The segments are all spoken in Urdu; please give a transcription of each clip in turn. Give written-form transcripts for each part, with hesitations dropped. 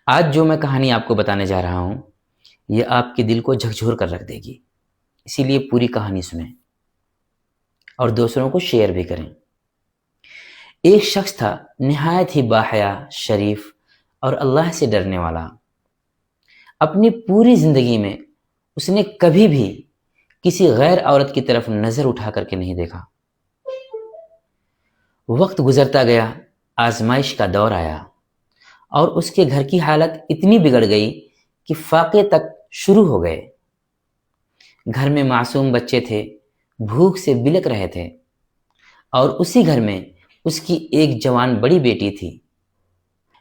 آج جو میں کہانی آپ کو بتانے جا رہا ہوں یہ آپ کے دل کو جھکجھور کر رکھ دے گی، اسی لیے پوری کہانی سنیں اور دوسروں کو شیئر بھی کریں۔ ایک شخص تھا نہایت ہی باحیا، شریف اور اللہ سے ڈرنے والا۔ اپنی پوری زندگی میں اس نے کبھی بھی کسی غیر عورت کی طرف نظر اٹھا کر کے نہیں دیکھا۔ وقت گزرتا گیا، آزمائش کا دور آیا اور اس کے گھر کی حالت اتنی بگڑ گئی کہ فاقے تک شروع ہو گئے۔ گھر میں معصوم بچے تھے، بھوک سے بلک رہے تھے، اور اسی گھر میں اس کی ایک جوان بڑی بیٹی تھی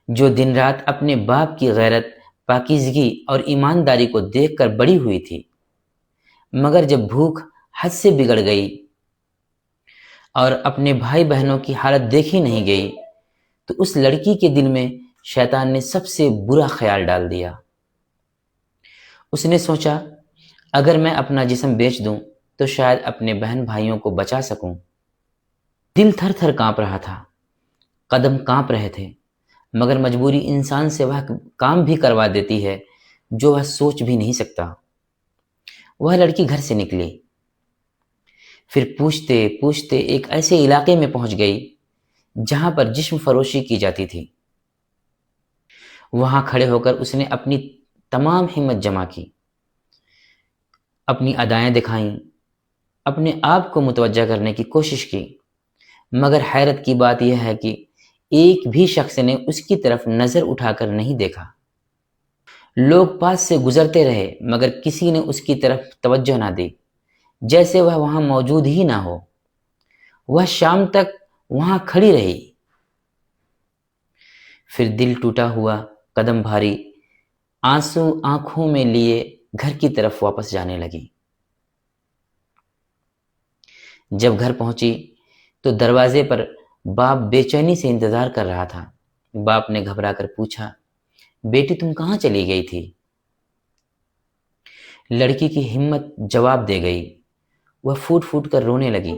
جو دن رات اپنے باپ کی غیرت، پاکیزگی اور ایمانداری کو دیکھ کر بڑی ہوئی تھی۔ مگر جب بھوک حد سے بگڑ گئی اور اپنے بھائی بہنوں کی حالت دیکھی نہیں گئی تو اس لڑکی کے دل میں شیطان نے سب سے برا خیال ڈال دیا۔ اس نے سوچا اگر میں اپنا جسم بیچ دوں تو شاید اپنے بہن بھائیوں کو بچا سکوں۔ دل تھر تھر کانپ رہا تھا، قدم کانپ رہے تھے، مگر مجبوری انسان سے وہ کام بھی کروا دیتی ہے جو وہ سوچ بھی نہیں سکتا۔ وہ لڑکی گھر سے نکلی، پھر پوچھتے پوچھتے ایک ایسے علاقے میں پہنچ گئی جہاں پر جسم فروشی کی جاتی تھی۔ وہاں کھڑے ہو کر اس نے اپنی تمام ہمت جمع کی، اپنی ادائیں دکھائیں، اپنے آپ کو متوجہ کرنے کی کوشش کی، مگر حیرت کی بات یہ ہے کہ ایک بھی شخص نے اس کی طرف نظر اٹھا کر نہیں دیکھا۔ لوگ پاس سے گزرتے رہے مگر کسی نے اس کی طرف توجہ نہ دی، جیسے وہ وہاں موجود ہی نہ ہو۔ وہ شام تک وہاں کھڑی رہی، پھر دل ٹوٹا ہوا، قدم بھاری، آنسو آنکھوں میں لیے گھر کی طرف واپس جانے لگی۔ جب گھر پہنچی تو دروازے پر باپ بے چینی سے انتظار کر رہا تھا۔ باپ نے گھبرا کر پوچھا، بیٹی تم کہاں چلی گئی تھی؟ لڑکی کی ہمت جواب دے گئی، وہ پھوٹ پھوٹ کر رونے لگی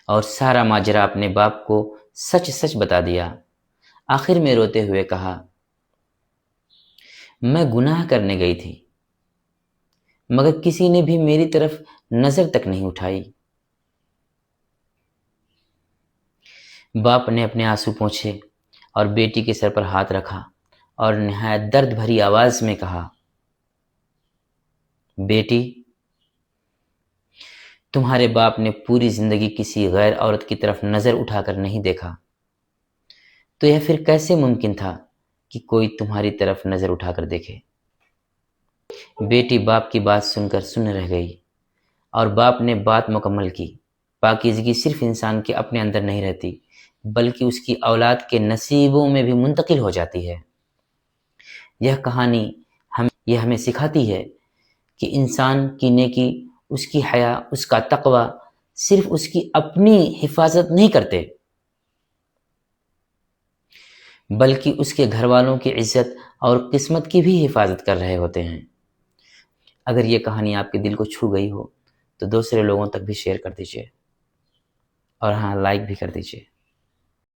اور سارا ماجرا اپنے باپ کو سچ سچ بتا دیا۔ آخر میں روتے ہوئے کہا، میں گناہ کرنے گئی تھی مگر کسی نے بھی میری طرف نظر تک نہیں اٹھائی۔ باپ نے اپنے آنسو پوچھے اور بیٹی کے سر پر ہاتھ رکھا اور نہایت درد بھری آواز میں کہا، بیٹی تمہارے باپ نے پوری زندگی کسی غیر عورت کی طرف نظر اٹھا کر نہیں دیکھا، تو یہ پھر کیسے ممکن تھا کہ کوئی تمہاری طرف نظر اٹھا کر دیکھے؟ بیٹی باپ کی بات سن کر سن رہ گئی اور باپ نے بات مکمل کی۔ پاکیزگی صرف انسان کے اپنے اندر نہیں رہتی بلکہ اس کی اولاد کے نصیبوں میں بھی منتقل ہو جاتی ہے۔ یہ کہانی ہمیں سکھاتی ہے کہ انسان کی نیکی، اس کی حیا، اس کا تقوی صرف اس کی اپنی حفاظت نہیں کرتے بلکہ اس کے گھر والوں کی عزت اور قسمت کی بھی حفاظت کر رہے ہوتے ہیں۔ اگر یہ کہانی آپ کے دل کو چھو گئی ہو تو دوسرے لوگوں تک بھی شیئر کر دیجیے، اور ہاں، لائک بھی کر دیجیے۔